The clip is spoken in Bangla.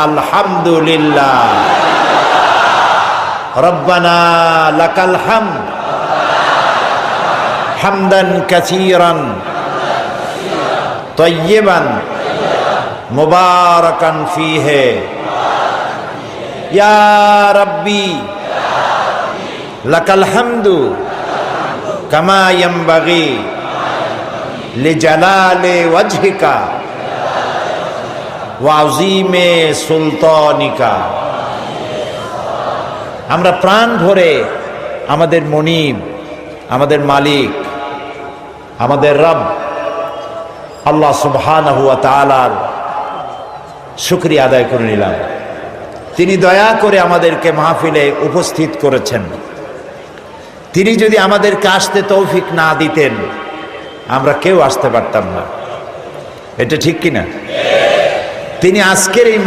আলহামদুলিল্লাহ। রব্বানা লাকাল হামদ হামদান কাসীরান তাইয়্যিবান মুবারাকান ফীহি ইয়া রাব্বি লাকাল হামদু কামা ইয়ানবাগি লিজালালি ওয়াজহিকা ওয়া আযীমি সুলতানিকা। আমরা প্রাণ ভরে আমাদের মুনীব, আমাদের মালিক, আমাদের রব আল্লাহ সুবহানাহু ওয়া তাআলার শুকরিয়া আদায় করে নিলাম। তিনি দয়া করে আমাদেরকে মাহফিলে উপস্থিত করেছেন। তিনি যদি আমাদেরকে আসতে তৌফিক না দিতেন আমরা কেউ আসতে পারতাম না। এটা ঠিক কিনা? তিনি আজকের এই